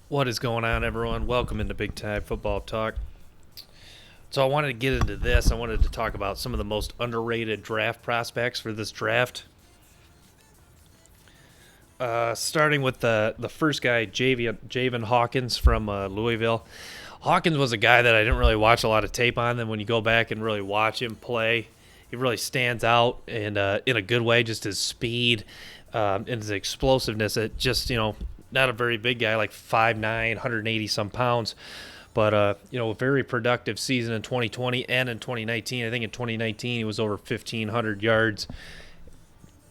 What is going on, everyone? Welcome into Big Time Football Talk. So I wanted to get into this. I wanted to talk about some of the most underrated draft prospects for this draft. Starting with the first guy, Javen Hawkins from Louisville. Hawkins was a guy that I didn't really watch a lot of tape on. Then when you go back and really watch him play, he really stands out and in a good way. Just his speed and his explosiveness. It just not a very big guy, like 5'9", 180 some pounds. But, a very productive season in 2020 and in 2019. I think in 2019 he was over 1,500 yards.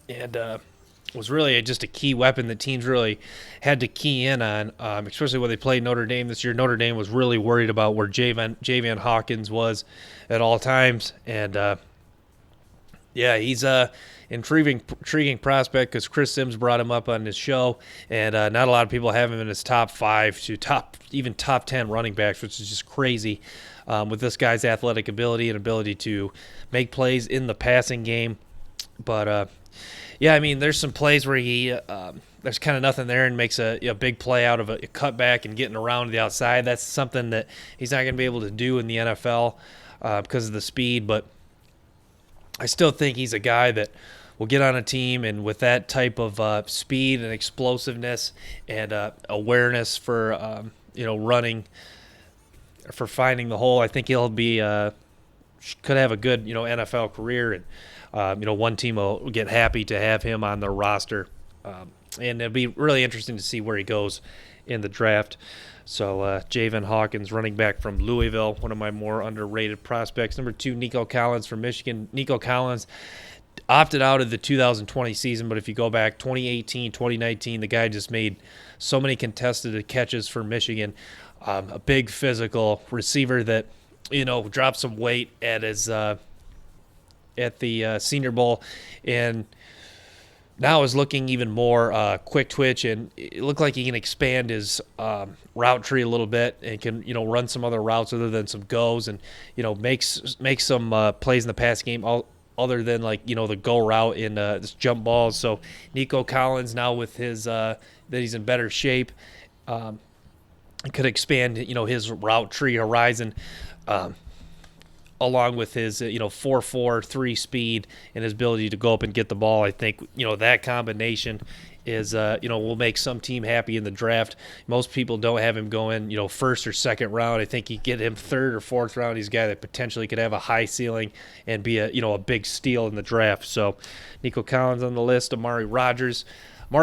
And was really just a key weapon that teams really had to key in on, especially when they played Notre Dame this year. Notre Dame was really worried about where Javan Hawkins was at all times. And, he's a intriguing prospect because Chris Sims brought him up on his show, and not a lot of people have him in his top 5 to top 10 running backs, which is just crazy with this guy's athletic ability and ability to make plays in the passing game. But there's some plays where he there's kind of nothing there and makes a big play out of a cutback and getting around to the outside. That's something that he's not going to be able to do in the NFL because of the speed, but I still think he's a guy that will get on a team, and with that type of speed and explosiveness and awareness for running, for finding the hole, I think he'll be could have a good NFL career, and one team will get happy to have him on their roster, and it'll be really interesting to see where he goes in the draft. So Javen Hawkins, running back from Louisville, one of my more underrated prospects. Number 2, Nico Collins from Michigan. Nico Collins opted out of the 2020 season, but if you go back 2018, 2019, the guy just made so many contested catches for Michigan. A big physical receiver that dropped some weight at his at the Senior Bowl, and now is looking even more quick twitch, and it looked like he can expand his route tree a little bit and can run some other routes other than some goes, and make some plays in the pass game other than the go route in this jump balls. So Nico Collins now with his that he's in better shape, could expand his route tree horizon. Along with his 4.4 3 speed and his ability to go up and get the ball. I think that combination is will make some team happy in the draft. Most people don't have him going first or second round. I think you get him third or fourth round. He's a guy that potentially could have a high ceiling and be a big steal in the draft. So Nico Collins on the list. Amari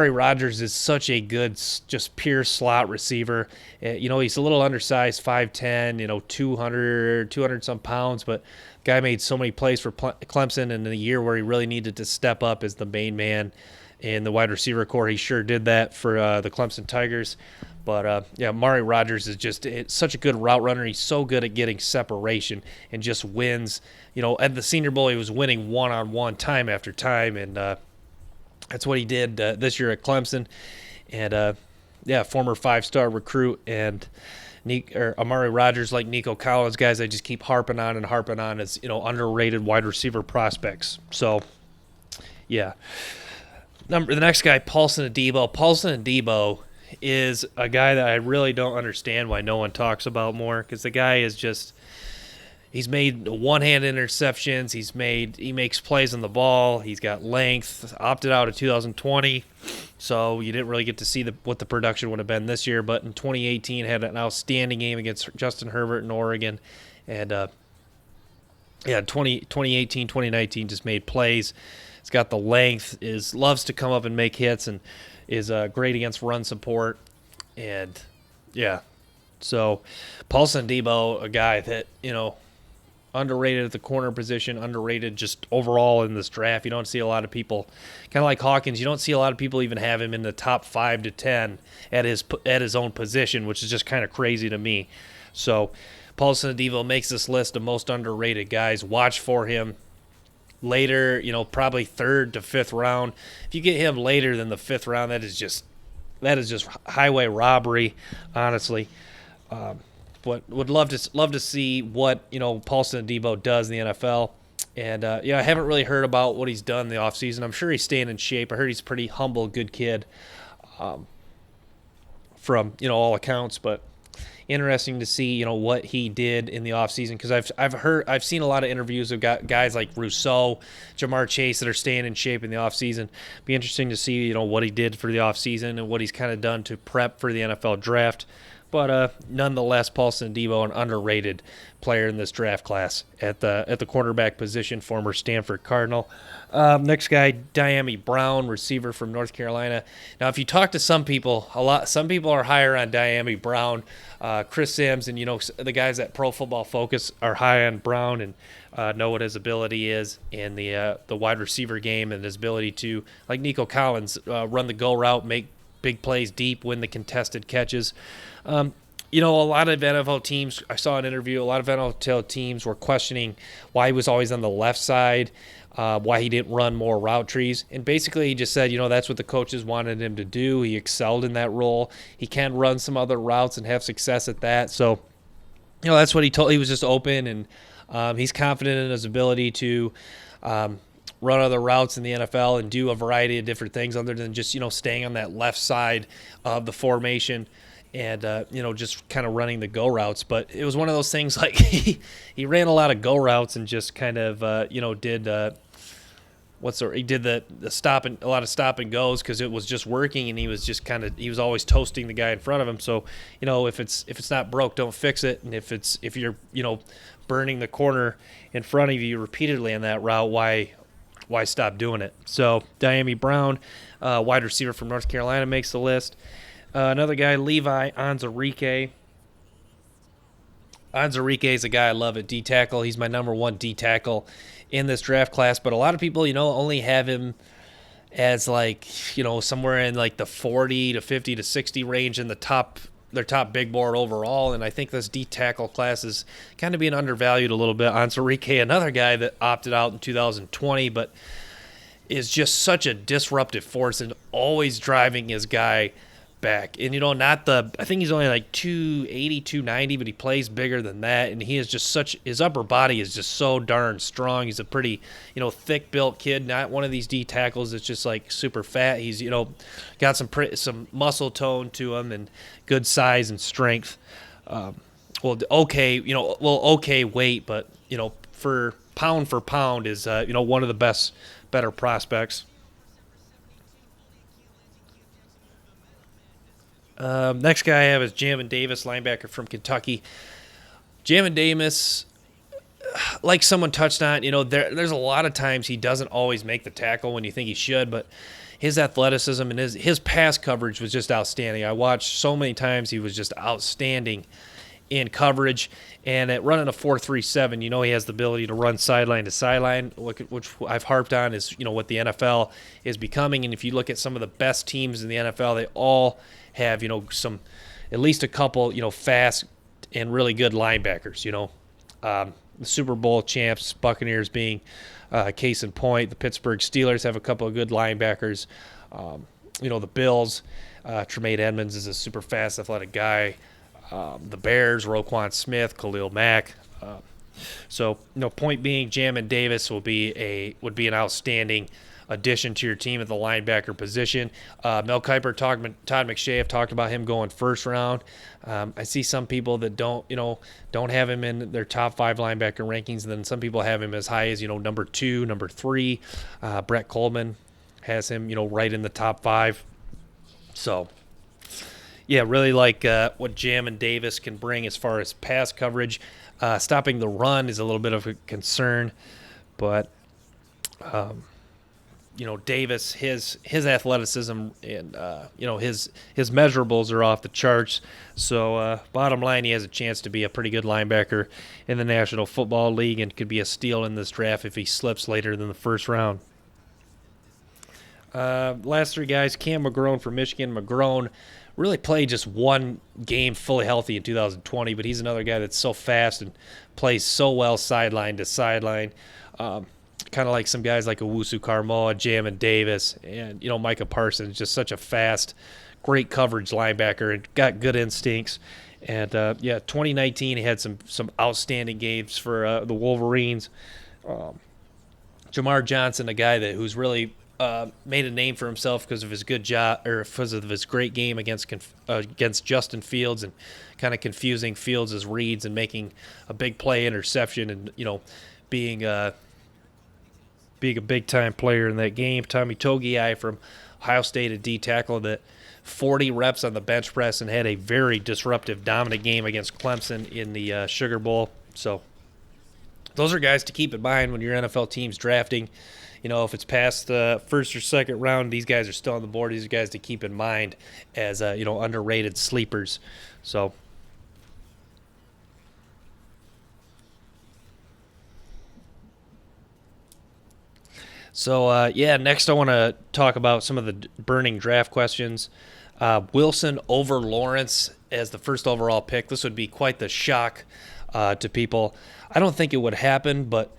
Rodgers is such a good, just pure slot receiver. He's a little undersized, 5'10", 200 some pounds, but guy made so many plays for Clemson, and in a year where he really needed to step up as the main man in the wide receiver core, he sure did that for the Clemson Tigers. But, Amari Rodgers is just such a good route runner. He's so good at getting separation and just wins. At the Senior Bowl, he was winning one-on-one time after time, and that's what he did this year at Clemson. And, former 5-star recruit. And Amari Rodgers, like Nico Collins, guys I just keep harping on as, underrated wide receiver prospects. So, yeah. The next guy, Paulson Adebo. Paulson Adebo is a guy that I really don't understand why no one talks about more, because the guy is just – he's made one-hand interceptions. He makes plays on the ball. He's got length. Opted out of 2020, so you didn't really get to see what the production would have been this year. But in 2018, had an outstanding game against Justin Herbert in Oregon, and 2018, 2019 just made plays. He's got the length. Loves to come up and make hits, and is great against run support. And so Paulson Adebo, a guy that underrated at the corner position, underrated just overall in this draft. You don't see a lot of people, kind of like Hawkins, you don't see a lot of people even have him in the top 5 to 10 at his own position, which is just kind of crazy to me. So Paulson Adebo makes this list of most underrated guys. Watch for him later, probably 3rd to 5th round. If you get him later than the 5th round, that is just highway robbery, honestly. But would love to see what Paulson Adebo does in the NFL. And I haven't really heard about what he's done in the offseason. I'm sure he's staying in shape. I heard he's a pretty humble, good kid. from all accounts, but interesting to see what he did in the offseason, because I've seen a lot of interviews of guys like Rousseau, Jamar Chase that are staying in shape in the offseason. Be interesting to see what he did for the offseason and what he's kind of done to prep for the NFL draft. But nonetheless, Paul Sadievo, an underrated player in this draft class at the quarterback position, former Stanford Cardinal. Next guy, Dyami Brown, receiver from North Carolina. Now, if you talk to some people, some people are higher on Dyami Brown. Chris Sims and the guys at Pro Football Focus are high on Brown and know what his ability is in the wide receiver game, and his ability to, like Nico Collins, run the go route, make big plays deep, win the contested catches. A lot of NFL teams, I saw an interview, a lot of NFL teams were questioning why he was always on the left side, why he didn't run more route trees. And basically he just said, that's what the coaches wanted him to do. He excelled in that role. He can run some other routes and have success at that. So, that's what he told. He was just open, and he's confident in his ability to run other routes in the NFL and do a variety of different things other than just, staying on that left side of the formation and, just kind of running the go routes. But it was one of those things like he ran a lot of go routes and just kind of, did he did the stop and a lot of stop and goes because it was just working, and he was always toasting the guy in front of him. So, if it's not broke, don't fix it. And if you're burning the corner in front of you repeatedly on that route, why stop doing it? So Dyami Brown, wide receiver from North Carolina, makes the list. Another guy, Levi Onwuzurike. Onwuzurike is a guy I love at D-tackle. He's my number one D-tackle in this draft class, but a lot of people, only have him as somewhere in the 40 to 50 to 60 range in their top big board overall, and I think this D-tackle class is kind of being undervalued a little bit. Onwuzurike, another guy that opted out in 2020, but is just such a disruptive force and always driving his guy back. And, I think he's only 280, 290, but he plays bigger than that, and he is just his upper body is just so darn strong. He's a pretty, thick-built kid, not one of these D-tackles that's just, super fat. He's, got some muscle tone to him and good size and strength. Okay weight, but, for pound is, one of the better prospects. Next guy I have is Jamar Davis, linebacker from Kentucky. Jamar Davis, like someone touched on, there's a lot of times he doesn't always make the tackle when you think he should, but his athleticism and his pass coverage was just outstanding. I watched so many times he was just outstanding in coverage, and at running a 4.37, he has the ability to run sideline to sideline, which I've harped on is what the NFL is becoming. And if you look at some of the best teams in the NFL, they all have at least a couple fast and really good linebackers. The Super Bowl champs, Buccaneers being case in point. The Pittsburgh Steelers have a couple of good linebackers. The Bills, Tremaine Edmonds is a super fast, athletic guy. The Bears, Roquan Smith, Khalil Mack. So point being, Jamar Davis would be an outstanding addition to your team at the linebacker position. Mel Kiper, Todd McShay have talked about him going first round. I see some people that don't have him in their top 5 linebacker rankings, and then some people have him as high as number 2, number 3. Brett Coleman has him right in the top 5. So yeah, really like what Jamar Davis can bring as far as pass coverage. Stopping the run is a little bit of a concern, but Davis, his athleticism and his measurables are off the charts. So bottom line, he has a chance to be a pretty good linebacker in the National Football League and could be a steal in this draft if he slips later than the first round. Last 3 guys, Cam Mcgrone from Michigan. Mcgrone really played just one game fully healthy in 2020, but he's another guy that's so fast and plays so well sideline to sideline. Kind of like some guys like Owusu Carmoa, Jamar Davis, and Micah Parsons, just such a fast, great coverage linebacker and got good instincts. And 2019 he had some outstanding games for the Wolverines. Jamar Johnson, a guy who's really made a name for himself because of his good job or because of his great game against Justin Fields and kind of confusing Fields' reads and making a big play interception and being a big time player in that game. Tommy Togiai from Ohio State, a D tackle that 40 reps on the bench press and had a very disruptive, dominant game against Clemson in the Sugar Bowl. So those are guys to keep in mind when your NFL team's drafting. If it's past the first or second round, these guys are still on the board. These are guys to keep in mind as underrated sleepers. So next I want to talk about some of the burning draft questions. Wilson over Lawrence as the first overall pick. This would be quite the shock to people. I don't think it would happen, but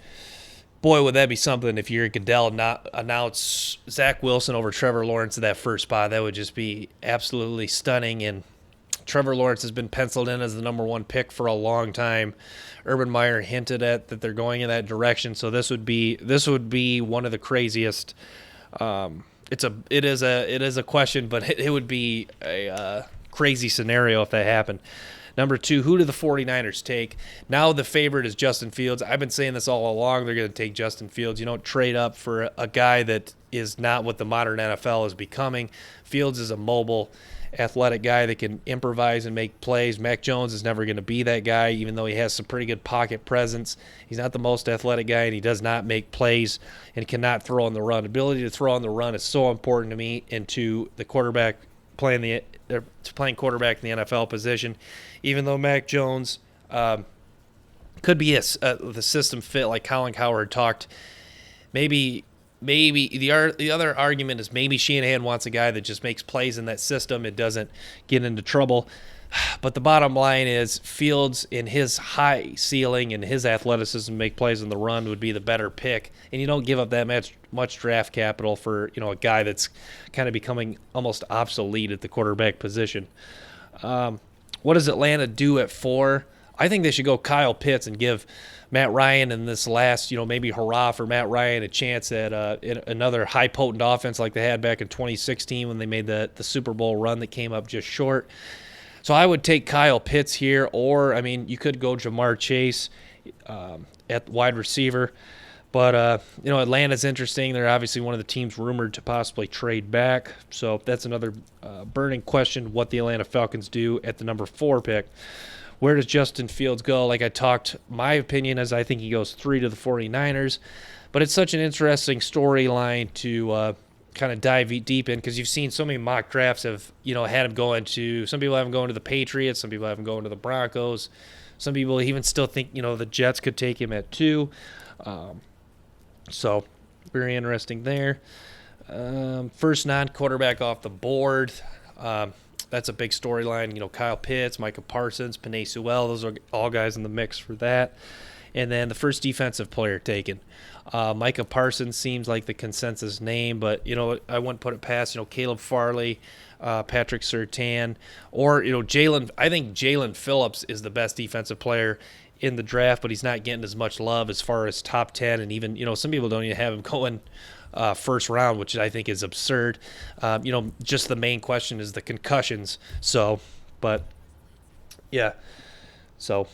boy, would that be something if you're Goodell not announce Zach Wilson over Trevor Lawrence at that first spot. That would just be absolutely stunning. And Trevor Lawrence has been penciled in as the number one pick for a long time. Urban Meyer hinted at that they're going in that direction. So this would be one of the craziest. It is a question, but it would be a crazy scenario if that happened. Number 2, who do the 49ers take? Now the favorite is Justin Fields. I've been saying this all along. They're going to take Justin Fields. You don't trade up for a guy that is not what the modern NFL is becoming. Fields is a mobile, athletic guy that can improvise and make plays. Mac Jones is never going to be that guy, even though he has some pretty good pocket presence. He's not the most athletic guy, and he does not make plays and cannot throw on the run. Ability to throw on the run is so important to me and to the quarterback playing quarterback in the NFL position. Even though Mac Jones could be the system fit, like Colin Cowherd talked, maybe the other argument is maybe Shanahan wants a guy that just makes plays in that system and doesn't get into trouble. But the bottom line is Fields, in his high ceiling and his athleticism, make plays on the run would be the better pick. And you don't give up that much draft capital for a guy that's kind of becoming almost obsolete at the quarterback position. What does Atlanta do at 4? I think they should go Kyle Pitts and give Matt Ryan in this last, maybe hurrah for Matt Ryan, a chance at another high potent offense like they had back in 2016 when they made the Super Bowl run that came up just short. So I would take Kyle Pitts here, or, you could go Jamar Chase at wide receiver. But, Atlanta's interesting. They're obviously one of the teams rumored to possibly trade back. So that's another burning question, what the Atlanta Falcons do at the number 4 pick. Where does Justin Fields go? Like I talked, my opinion is I think he goes 3 to the 49ers. But it's such an interesting storyline to kind of dive deep in, because you've seen so many mock drafts have had him going to, some people have him going to the Patriots, some people have him going to the Broncos, some people even still think the Jets could take him at 2. So very interesting there. First non-quarterback off the board, that's a big storyline. Kyle Pitts, Micah Parsons, Penei Sewell, those are all guys in the mix for that. And then the first defensive player taken. Micah Parsons seems like the consensus name, but, I wouldn't put it past, Caleb Farley, Patrick Surtain, or, Jalen. I think Jalen Phillips is the best defensive player in the draft, but he's not getting as much love as far as top 10. And even, some people don't even have him going first round, which I think is absurd. Just the main question is the concussions. So, but, yeah. So